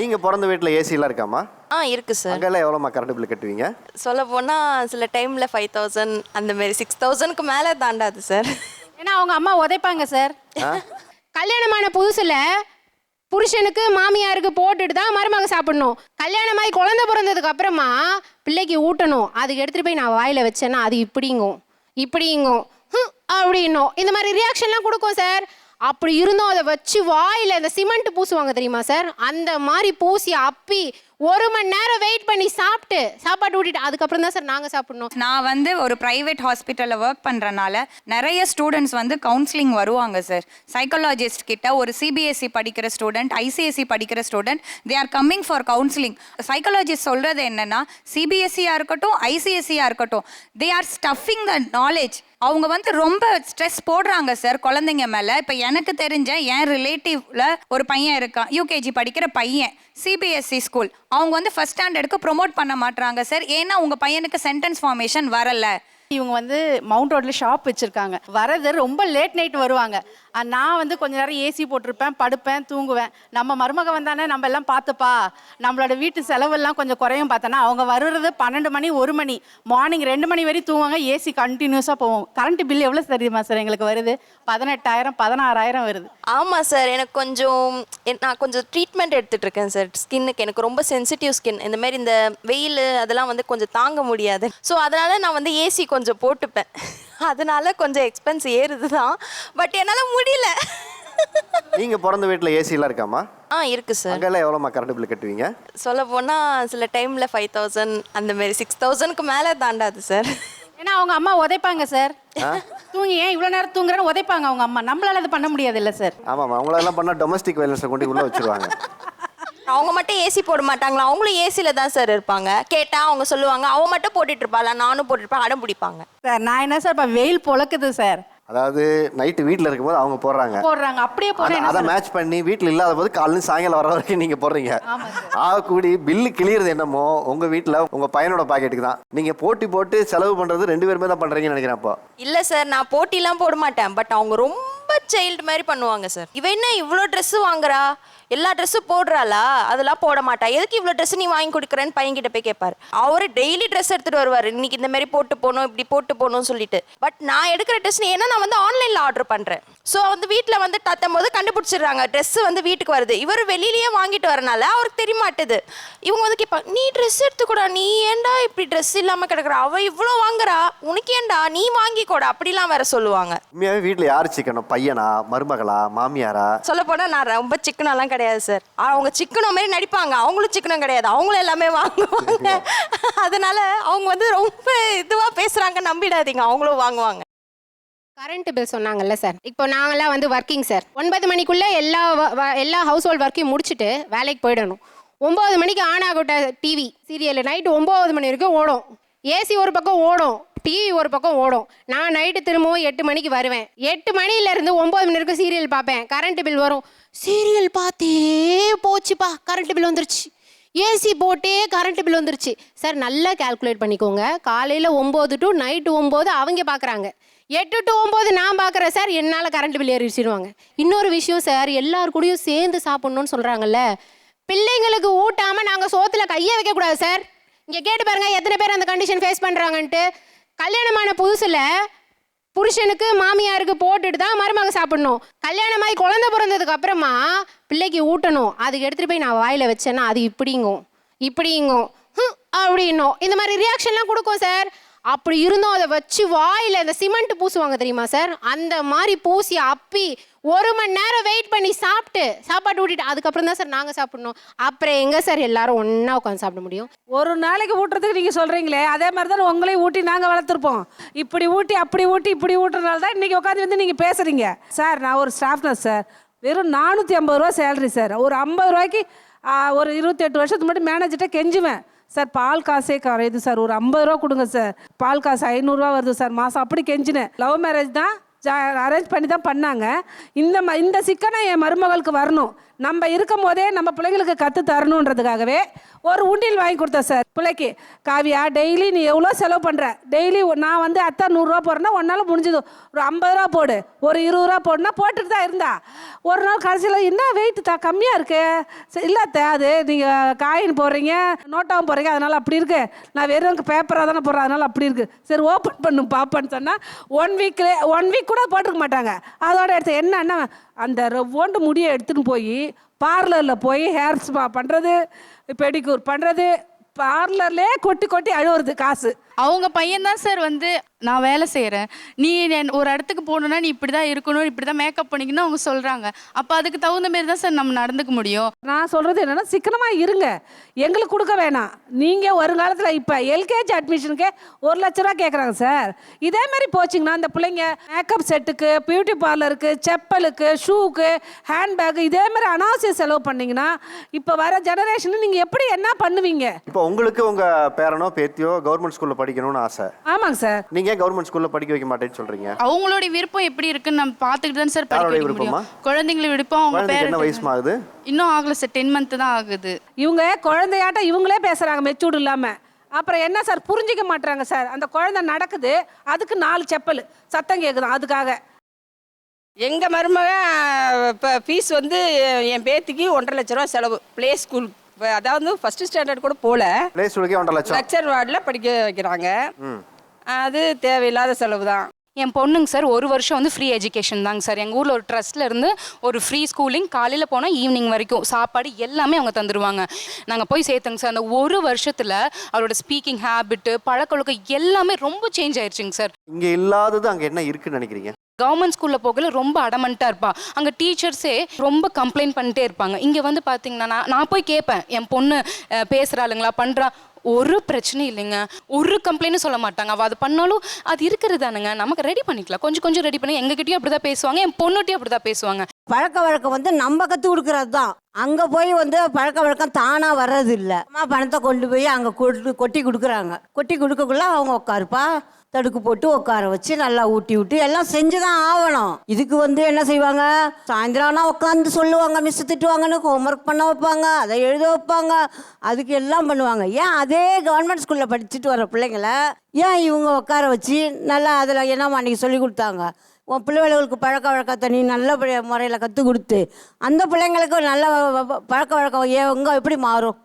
நீங்க பிறந்த வீட்டில் ஏசிலாம் இருக்காமா? இருக்கு சார். அங்கெல்லாம் எவ்வளோமா கரண்ட் பில் கட்டுவீங்க? சொல்ல போனால் சில டைமில் 5000 அந்த மாதிரி 6000க்கு மேலே தாண்டாது சார். ஏன்னா அவங்க அம்மா உதைப்பாங்க சார். கல்யாணமான புதுசுல புருஷனுக்கு மாமியாருக்கு போட்டுட்டு தான் மருமக சாப்பிடணும். கல்யாணமாகி குழந்தை பிறந்ததுக்கு அப்புறமா பிள்ளைக்கு ஊட்டணும். அதுக்கு எடுத்துகிட்டு போய் நான் வாயில் வச்சேன்னா அது இப்படிங்கும் அப்படின்னும் இந்த மாதிரி ரியாக்ஷன்லாம் கொடுக்கும் சார். அப்படி இருந்தும் அதை வச்சு வாயில் இந்த சிமெண்ட் பூசுவாங்க தெரியுமா சார், அந்த மாதிரி பூசி அப்பி 1 மணி நேரம் வெயிட் பண்ணி சாப்பாட்டு ஊட்டிட்டு அதுக்கப்புறம் தான் சார் நாங்கள் சாப்பிடணும். நான் ஒரு ப்ரைவேட் ஹாஸ்பிட்டலில் ஒர்க் பண்ணுறனால நிறைய ஸ்டூடெண்ட்ஸ் கவுன்சிலிங் வருவாங்க சார். சைக்காலஜிஸ்ட் கிட்ட ஒரு சிபிஎஸ்சி படிக்கிற ஸ்டூடெண்ட், ஐசிஎஸ்சி படிக்கிற student, they are coming for counselling. Psychologist சொல்கிறது என்னென்னா, சிபிஎஸ்சியாக இருக்கட்டும் ஐசிஎஸ்சியாக இருக்கட்டும், they are stuffing the knowledge. அவங்க ரொம்ப ஸ்ட்ரெஸ் போடுறாங்க சார் குழந்தைங்க மேலே. இப்போ எனக்கு தெரிஞ்ச என் ரிலேட்டிவ்ல ஒரு பையன் இருக்கான், யூகேஜி படிக்கிற பையன், சிபிஎஸ்சி ஸ்கூல். அவங்க ஃபர்ஸ்ட் ஸ்டாண்டர்டுக்கு ப்ரொமோட் பண்ண மாட்டாங்க சார். ஏன்னா உங்கள் பையனுக்கு சென்டென்ஸ் ஃபார்மேஷன் வரலை. இவங்க மவுண்ட் ரோட்ல ஷாப் வச்சிருக்காங்க. வரது ரொம்ப லேட் நைட் வருவாங்க. நான் கொஞ்ச நேரம் ஏசி போட்டிருப்பேன், படுப்பேன், தூங்குவேன். நம்ம மருமக வந்தானே நம்ம எல்லாம் பார்த்துப்பா, நம்மளோட வீட்டு செலவெல்லாம் கொஞ்சம் குறையும் பார்த்தோன்னா அவங்க வருறது 12 மணி 1 மணி, மார்னிங் 2 மணி வரையும் தூங்குவாங்க. ஏசி கண்டினியூஸாக போவோம். கரண்ட் பில் எவ்வளோ தெரியுமா சார் எங்களுக்கு வருது? 18000 16000 வருது. ஆமாம் சார். எனக்கு நான் கொஞ்சம் ட்ரீட்மெண்ட் எடுத்துகிட்டு இருக்கேன் சார். ஸ்கின்னுக்கு எனக்கு ரொம்ப சென்சிட்டிவ் ஸ்கின். இந்த மாதிரி இந்த வெயில் அதெல்லாம் கொஞ்சம் தாங்க முடியாது. ஸோ அதனால் நான் ஏசி கொஞ்சம் போட்டுப்பேன். அதனால கொஞ்சம் எக்ஸ்பென்ஸ் ஏறுது தான், பட் என்னால் முடியல. நீங்க பிறந்த வீட்டில் ஏசிலாம் இருக்காமா? இருக்கு சார். அங்கெல்லாம் எவ்வளோமா கரண்ட் பில் கட்டுவீங்க? சொல்ல போனால் சில டைமில் 5000 அந்த மாதிரி 6000க்கு மேலே தாண்டாது சார். ஏன்னா அவங்க அம்மா உதைப்பாங்க சார். தூங்கி ஏன் இவ்வளோ நேரம் தூங்குறேன்னு உதைப்பாங்க அவங்க அம்மா. நம்மளால அது பண்ண முடியாது இல்லை சார். ஆமாம், அவங்களெல்லாம் பண்ணால் டொமஸ்டிக் வயலன்ஸை கொண்டு உள்ளே வச்சுருவாங்க. அவங்க மட்டும் ஏசி போட மாட்டாங்களா? அவங்களும் ஏசியில் தான் சார் இருப்பாங்க. கேட்டால் அவங்க சொல்லுவாங்க அவன் மட்டும் போட்டுட்டு இருப்பாளா, நானும் போட்டுருப்பேன், அடம் பிடிப்பாங்க சார். நான் என்ன சார் இப்போ வெயில் பொழக்குது சார். அதாவது நைட்டு வீட்டில் இருக்கும்போது அவங்க போடுறாங்க, அப்படியே போடுறாங்க. அதை மேட்ச் பண்ணி வீட்டில் இல்லாத போது காலையில் சாயங்காலம் வர வரைக்கும் நீங்கள் போடுறீங்க. கூடி பில்லு கிளியறது என்னமோ உங்கள் வீட்டில் உங்கள் பையனோட பாக்கெட்டுக்கு தான். நீங்கள் போட்டு செலவு பண்ணுறது 2 பேருமே தான் பண்ணுறீங்கன்னு நினைக்கிறேன். அப்போ இல்லை சார், நான் போட்டிலாம் போட மாட்டேன். பட் அவங்க ரொம்ப சைல்டு மாதிரி பண்ணுவாங்க சார். இவ என்ன இவ்வளோ ட்ரெஸ்ஸு வாங்குறா, எல்லா ட்ரெஸ்ஸும் போடுறாளா, அதெல்லாம் போட மாட்டா, எதுக்கு இவ்வளோ ட்ரெஸ் நீ வாங்கி கொடுக்குறேன்னு பையன்கிட்ட போய் கேட்பாரு. அவர் டெய்லி ட்ரெஸ் எடுத்துகிட்டு வருவார், இன்னைக்கு இந்த மாதிரி போட்டு போகணும், இப்படி போட்டு போகணும்னு சொல்லிட்டு. பட் நான் எடுக்கிற ட்ரெஸ் ஏன்னா நான் ஆன்லைனில் ஆர்டர் பண்ணுறேன். ஸோ வீட்டில் தத்தும் போது கண்டுபிடிச்சிடுறாங்க ட்ரெஸ்ஸு வீட்டுக்கு வருது. இவர் வெளியிலேயே வாங்கிட்டு வரனால அவருக்கு தெரிய மாட்டுது. இவங்க கேட்பாங்க, நீ ட்ரெஸ் எடுத்துக்கூடா, நீ ஏன்டா இப்படி ட்ரெஸ் இல்லாமல் கிடக்குற, அவள் இவ்வளோ வாங்குறா, உனக்கு ஏன்டா, நீ வாங்கிக்கூட, அப்படிலாம் வேற சொல்லுவாங்க. உண்மையாகவே வீட்டில் யார் சிக்கனம், பையனா மருமகளா மாமியாரா? சொல்ல போனால் நான் ரொம்ப சிக்கனெல்லாம் கிடையாது சார். அவங்க சிக்கனம் மாதிரி நடிப்பாங்க, அவங்களும் சிக்கனம் கிடையாது, அவங்களும் எல்லாமே வாங்குவாங்க. அதனால அவங்க ரொம்ப இதுவாக பேசுகிறாங்க நம்பிடாதீங்க, அவங்களும் வாங்குவாங்க. கரண்ட் பில் சொன்னாங்கல்ல சார், இப்போ நாங்களாம் ஒர்க்கிங் சார். 9 மணிக்குள்ளே எல்லா ஹவுஸ் ஹோல்ட் ஒர்க்கையும் முடிச்சுட்டு வேலைக்கு போயிடணும். 9 மணிக்கு ஆன் ஆகட்ட டிவி சீரியல் நைட்டு 9 மணி வரைக்கும் ஓடும். ஏசி ஒரு பக்கம் ஓடும், டிவி ஒரு பக்கம் ஓடும். நான் நைட்டு திரும்பவும் 8 மணிக்கு வருவேன். 8 மணிலேருந்து 9 மணி வரைக்கும் சீரியல் பார்ப்பேன். கரண்ட் பில் வரும். சீரியல் பார்த்தே போச்சுப்பா, கரண்ட் பில் வந்துருச்சு. ஏசி போட்டே கரண்ட் பில் வந்துருச்சு சார். நல்லா கால்குலேட் பண்ணிக்கோங்க. காலையில் 9 டு நைட்டு 9 அவங்க பார்க்குறாங்க, 8 டு 9 நான் பார்க்குறேன் சார். என்னால் கரண்ட் பில் ஏறிடுச்சிடுவாங்க. இன்னொரு விஷயம் சார், எல்லாரு கூடயும் சேர்ந்து சாப்பிட்ணுன்னு சொல்கிறாங்கல்ல, பிள்ளைங்களுக்கு ஊட்டாமல் நாங்கள் சோத்தில் கையை வைக்கக்கூடாது சார். இங்கே கேட்டு பாருங்கள் எத்தனை பேர் அந்த கண்டிஷன் ஃபேஸ் பண்ணுறாங்கன்ட்டு. கல்யாணமான புதுசில் புருஷனுக்கு மாமியாருக்கு போட்டுட்டு தான் மருமக சாப்பிடணும். கல்யாணமாகி குழந்தை பிறந்ததுக்கு அப்புறமா பிள்ளைக்கு ஊட்டணும். அதுக்கு எடுத்துகிட்டு போய் நான் வாயில் வச்சேன்னா அது இப்படிங்கும் அப்படின்னும் இந்த மாதிரி ரியாக்ஷன்லாம் கொடுக்கும் சார். அப்படி இருந்தும் அதை வச்சு வாயில் இந்த சிமெண்ட் பூசுவாங்க தெரியுமா சார், அந்த மாதிரி பூசி அப்பி 1 மணி நேரம் வெயிட் பண்ணி சாப்பாட்டு ஊட்டிட்டு அதுக்கப்புறம் தான் சார் நாங்கள் சாப்பிடணும். அப்புறம் எங்கே சார் எல்லாரும் ஒன்றா உட்காந்து சாப்பிட முடியும்? ஒரு நாளைக்கு ஊட்டுறதுக்கு நீங்கள் சொல்கிறீங்களே, அதே மாதிரி தான் உங்களையும் ஊட்டி நாங்கள் வளர்த்துருப்போம். இப்படி ஊட்டி அப்படி ஊட்டி இப்படி ஊட்டுறதுனால தான் இன்றைக்கி உட்காந்து நீங்கள் பேசுகிறீங்க சார். நான் ஒரு ஸ்டாஃப் நர்ஸ் சார். வெறும் 450 ரூபா சேலரி சார். ஒரு 50 ரூபாய்க்கு ஒரு 28 வருஷத்துக்கு முன்னாடி மேனேஜர்கிட்ட கெஞ்சுவேன் சார், பால் காசே குறையுது சார், ஒரு 50 ரூபா கொடுங்க சார், பால் காசு 500 ரூபா வருது சார் மாதம், அப்படி கெஞ்சினேன். லவ் மேரேஜ் தான், அரேஞ்ச் பண்ணி தான் பண்ணாங்க. இந்த சிக்கனை என் மருமகளுக்கு வரணும், நம்ம இருக்கும் போதே நம்ம பிள்ளைங்களுக்கு கற்று தரணுன்றதுக்காகவே ஒரு உண்டியல் வாங்கி கொடுத்தேன் சார் பிள்ளைக்கு. காவியா டெய்லி நீ எவ்வளோ செலவு பண்ணுற, டெய்லி நான் வந்து அத்தை 100 ரூபா போடுறேன்னா ஒன்றால் முடிஞ்சது ஒரு 50 ரூபா போடு, ஒரு 20 ரூபா போடுனா போட்டுட்டு தான் இருந்தா. ஒரு நாள் கடைசியில் என்ன வெயிட் கம்மியாக இருக்கு, இல்லை அத்தை அது நீங்கள் காயின் போடுறீங்க நோட்டாவும் போடுறீங்க அதனால் அப்படி இருக்கு, நான் வெறும் பேப்பராக தானே போடுறேன் அதனால் அப்படி இருக்கு, சரி ஓப்பன் பண்ணு பாப்பான்னு சொன்னால் 1 வீக் கூட போட்டிருக்க மாட்டாங்க. அதோட எடுத்து என்னன்னா அந்த ரெவ்வோண்டு முடியை எடுத்துன்னு போய் பார்லரில் போய் ஹேர் ஸ்பா பண்ணுறது, பெடிக்யூர் பண்ணுறது, பார்லர்லேயே கொட்டி கொட்டி அழுவுறது காசு. அவங்க பையன் தான் சார் வந்து நான் வேலை செய்கிறேன், நீ ஒரு இடத்துக்கு போகணுன்னா நீ இப்படி தான் இருக்கணும், இப்படி தான் மேக்கப் பண்ணிக்கணும் அவங்க சொல்கிறாங்க. அப்போ அதுக்கு தகுந்த மாரி தான் சார் நம்ம நடந்துக்க முடியும். நான் சொல்கிறது என்னென்னா சிக்கனமாக இருங்க, எங்களுக்கு கொடுக்க வேணாம். நீங்கள் வருங்காலத்தில் இப்போ எல்கேஜி அட்மிஷனுக்கே 1 லட்ச ரூபா கேட்குறாங்க சார். இதே மாதிரி போச்சிங்கன்னா அந்த பிள்ளைங்க மேக்கப் செட்டுக்கு, பியூட்டி பார்லருக்கு, செப்பலுக்கு, ஷூக்கு, ஹேண்ட்பேக்கு இதே மாதிரி அனாவசிய செலவு பண்ணிங்கன்னா இப்போ வர ஜெனரேஷனு நீங்கள் எப்படி என்ன பண்ணுவீங்க? இப்போ உங்களுக்கு உங்கள் பேரனோ பேத்தியோ கவர்மெண்ட் ஸ்கூலில் படிக்கணும்னு ஆசை. ஆமாங்க சார். நீங்கள் கவர்மெண்ட் ஸ்கூலில் படிக்க வைக்க மாட்டேன்னு சொல்கிறீங்க. அவங்களுடைய விருப்பம் எப்படி இருக்குன்னு நம்ம பார்த்துக்கிட்டு தான் சார் படிக்க வைக்க முடியும். குழந்தைங்களை விருப்பம் அவங்க குழந்தைக்கு என்ன வயசு ஆகுது? இன்னும் ஆகல சார், 10 month தான் ஆகுது. இவங்க குழந்தையாட்டம் இவங்களே பேசுகிறாங்க மெச்சூர்டு இல்லாமல். அப்புறம் என்ன சார் புரிஞ்சிக்க மாட்டாங்க சார். அந்த குழந்தை நடக்குது அதுக்கு 4 செப்பல் சத்தம் கேட்குதான் அதுக்காக. எங்கள் மருமக இப்போ ஃபீஸ் வந்து என் பேத்திக்கு 1.5 லட்ச ரூபா செலவு ப்ளே ஸ்கூல். அதாவது ஃபஸ்ட்டு ஸ்டாண்டர்ட் கூட போகல, ப்ளே ஸ்கூலுக்கே 1.5 லட்சம் லெக்சர் வார்டில் படிக்க வைக்கிறாங்க. அது தேவையில்லாத செலவு தான். என் பொண்ணுங்க சார் 1 வருஷம் வந்து ஃப்ரீ எஜுகேஷன் தாங்க சார். எங்கள் ஊரில் ஒரு ட்ரஸ்ட்டில் இருந்து ஒரு ஃப்ரீ ஸ்கூலிங், காலையில் போனால் ஈவினிங் வரைக்கும் சாப்பாடு எல்லாமே அவங்க தந்துடுவாங்க. நாங்கள் போய் சேர்த்தோங்க சார். அந்த 1 வருஷத்தில் அவரோட ஸ்பீக்கிங் ஹேபிட்டு, பழக்கொழுக்கம் எல்லாமே ரொம்ப சேஞ்ச் ஆயிடுச்சுங்க சார். இங்கே இல்லாதது அங்கே என்ன இருக்குன்னு நினைக்கிறீங்க? கவர்மெண்ட் ஸ்கூலில் போகல ரொம்ப அடமெண்ட்டாக இருப்பா. அங்கே டீச்சர்ஸே ரொம்ப கம்ப்ளைண்ட் பண்ணிட்டே இருப்பாங்க. இங்கே வந்து பார்த்தீங்கன்னா நான் போய் கேட்பேன், என் பொண்ணு பேசுகிறாளுங்களா, பண்ணுறா, ஒரு பிரச்சனையும் இல்லைங்க, ஒரு கம்ப்ளைண்ட்டும் சொல்ல மாட்டாங்க. அவள் அது பண்ணாலும் அது இருக்கிறது தானுங்க, நமக்கு ரெடி பண்ணிக்கலாம், கொஞ்சம் கொஞ்சம் ரெடி பண்ணி. எங்ககிட்டயும் அப்படி தான் பேசுவாங்க, என் பொண்ணுகிட்டையும் அப்படி தான் பேசுவாங்க. பழக்க வழக்கம் வந்து நம்ம கற்றுக் கொடுக்குறது தான். அங்கே போய் வந்து பழக்க வழக்கம் தானாக வர்றது இல்லை. அம்மா பணத்தை கொண்டு போய் அங்கே கொட்டி கொடுக்குறாங்க. கொட்டி கொடுக்கக்குள்ள அவங்க உட்காருப்பா, தடுக்கு போட்டு உட்கார வச்சு நல்லா ஊட்டி விட்டு எல்லாம் செஞ்சு தான் ஆகணும். இதுக்கு வந்து என்ன செய்வாங்க, சாயந்தரம் ஆனால் உட்காந்து சொல்லுவாங்க, மிஸ் திட்டுவாங்கன்னு ஹோம்ஒர்க் பண்ண வைப்பாங்க, அதை எழுத வைப்பாங்க, அதுக்கு எல்லாம் பண்ணுவாங்க. ஏன் அதே கவர்மெண்ட் ஸ்கூலில் படிச்சுட்டு வர பிள்ளைங்கள ஏன் இவங்க உட்கார வச்சு நல்லா அதில் என்னம்மா அன்றைக்கி சொல்லி கொடுத்தாங்க, உன் பிள்ளைகளுக்கு பழக்க வழக்கத்தை நீ நல்ல முறையில் கற்றுக் கொடுத்து அந்த பிள்ளைங்களுக்கு நல்ல பழக்க வழக்கம் எங்கே எப்படி மாறும்?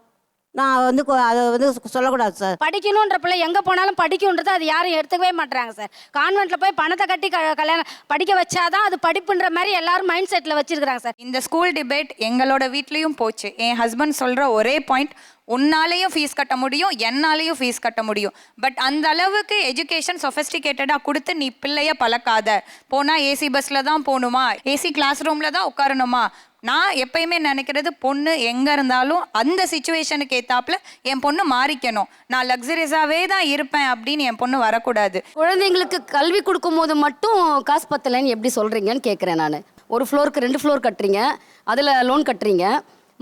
நான் வந்து அதை வந்து சொல்லக்கூடாது சார். படிக்கணுன்ற பிள்ளை எங்கே போனாலும் படிக்கணுன்றது அது யாரும் எடுத்துக்கவே மாட்டாங்க சார். கான்வென்ட்டில் போய் பணத்தை கட்டி கல்யாணம் படிக்க வச்சாதான் அது படிப்புன்ற மாதிரி எல்லாரும் மைண்ட் செட்டில் வச்சிருக்கிறாங்க சார். இந்த ஸ்கூல் டிபேட் எங்களோட வீட்லேயும் போச்சு. என் ஹஸ்பண்ட் சொல்கிற ஒரே பாயிண்ட், உன்னாலேயும் ஃபீஸ் கட்ட முடியும், என்னாலேயும் ஃபீஸ் கட்ட முடியும், பட் அந்த அளவுக்கு எஜுகேஷன் சொஃபஸ்டிகேட்டடாக கொடுத்து நீ பிள்ளைய பழக்காத. போனால் ஏசி பஸ்ஸில் தான் போகணுமா, ஏசி கிளாஸ் ரூமில் தான் உட்காரணுமா? நான் எப்பயுமே நினைக்கிறது, பொண்ணு எங்கே இருந்தாலும் அந்த சிச்சுவேஷனுக்கு ஏற்றாப்புல என் பொண்ணு மாறிக்கணும். நான் லக்ஸரிஸாகவே தான் இருப்பேன் அப்படின்னு என் பொண்ணு வரக்கூடாது. குழந்தைங்களுக்கு கல்வி கொடுக்கும் போது மட்டும் காசு பத்தலைன்னு எப்படி சொல்கிறீங்கன்னு கேட்குறேன் நான். ஒரு ஃப்ளோருக்கு 2 ஃப்ளோர் கட்டுறீங்க, அதில் லோன் கட்டுறீங்க,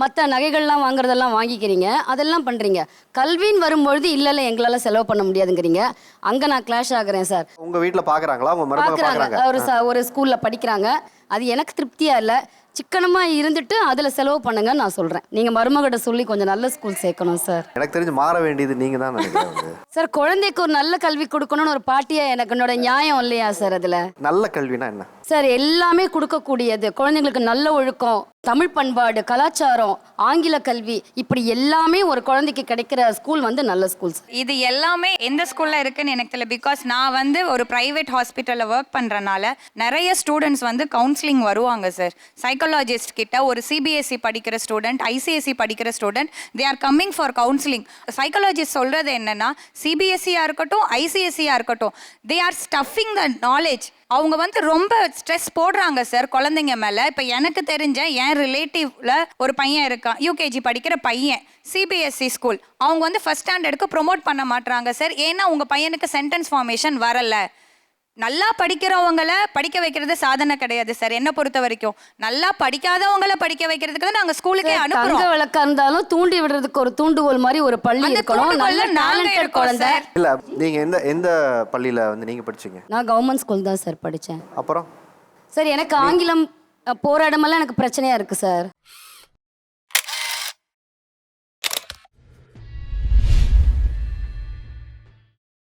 மற்ற நகைகள்லாம் வாங்குறதெல்லாம் வாங்கிக்கிறீங்க, அதெல்லாம் பண்ணுறீங்க. கல்வின்னு வரும்பொழுது இல்லை எங்களால் செலவு பண்ண முடியாதுங்கிறீங்க. அங்கே நான் கிளாஷ் ஆகுறேன் சார். உங்கள் வீட்டில் பார்க்குறாங்களா? உங்கள் மருமக பார்க்குறாங்க, ஒரு ஸ்கூலில் படிக்கிறாங்க. அது எனக்கு திருப்தியாக இல்லை. சிக்கனமாக இருந்துட்டு அதில் செலவு பண்ணுங்கன்னு நான் சொல்கிறேன். நீங்கள் மருமகிட்ட சொல்லி கொஞ்சம் நல்ல ஸ்கூல் சேர்க்கணும் சார். எனக்கு தெரிஞ்சு மாற வேண்டியது நீங்கள் தான் நினைக்கிறேன் சார். குழந்தைக்கு ஒரு நல்ல கல்வி கொடுக்கணும்னு ஒரு பாட்டியா எனக்கு என்னோட நியாயம் இல்லையா சார்? அதில் நல்ல கல்வினா என்ன சார்? எல்லாமே கொடுக்கக்கூடியது. குழந்தைங்களுக்கு நல்ல ஒழுக்கம், தமிழ் பண்பாடு, கலாச்சாரம், ஆங்கில கல்வி, இப்படி எல்லாமே ஒரு குழந்தைக்கு கிடைக்கிற ஸ்கூல் வந்து நல்ல ஸ்கூல். இது எல்லாமே எந்த ஸ்கூலில் இருக்குன்னு எனக்கு தெரியல. பிகாஸ் நான் வந்து ஒரு ப்ரைவேட் ஹாஸ்பிட்டலில் ஒர்க் பண்ணுறனால நிறைய ஸ்டூடெண்ட்ஸ் வந்து கவுன்சிலிங் வருவாங்க சார். சைக்காலஜிஸ்ட் கிட்ட ஒரு சிபிஎஸ்சி படிக்கிற ஸ்டூடெண்ட், ஐசிஎஸ்சி படிக்கிற student, they are coming for counselling. Psychologist சொல்கிறது என்னன்னா, சிபிஎஸ்சியாக இருக்கட்டும், ஐசிஎஸ்சியாக இருக்கட்டும், they are stuffing the knowledge. அவங்க வந்து ரொம்ப ஸ்ட்ரெஸ் போடுறாங்க சார் குழந்தைங்க மேலே. இப்போ எனக்கு தெரிஞ்ச என் ரிலேட்டிவ்ல ஒரு பையன் இருக்கான், யூகேஜி படிக்கிற பையன், சிபிஎஸ்சி ஸ்கூல். அவங்க வந்து ஃபர்ஸ்ட் ஸ்டாண்டர்டுக்கு ப்ரொமோட் பண்ண மாட்டாங்க சார். ஏன்னா உங்கள் பையனுக்கு சென்டென்ஸ் ஃபார்மேஷன் வரலை. நல்லா படிக்கிறவங்களை படிக்க வைக்கிறது சாதனை கிடையாது சார் என்னை பொறுத்த வரைக்கும். நல்லா படிக்காதவங்களை படிக்க வைக்கிறதுக்கு தான் நாங்கள் ஸ்கூலுக்கே அனுப்புறோம். தங்க விளக்கா இருந்தாலும் தூண்டி விடுறதுக்கு ஒரு தூண்டுகோல் மாதிரி ஒரு பள்ளி இருக்கணும். நல்ல டேலண்டட் குழந்தை. இல்ல நீங்க எந்த பள்ளியில வந்து நீங்க படிச்சீங்க? நான் கவர்மெண்ட் ஸ்கூல் தான் சார் படித்தேன். அப்புறம் சார் எனக்கு ஆங்கிலம் போராடமெல்லாம் எனக்கு பிரச்சனையா இருக்கு சார்.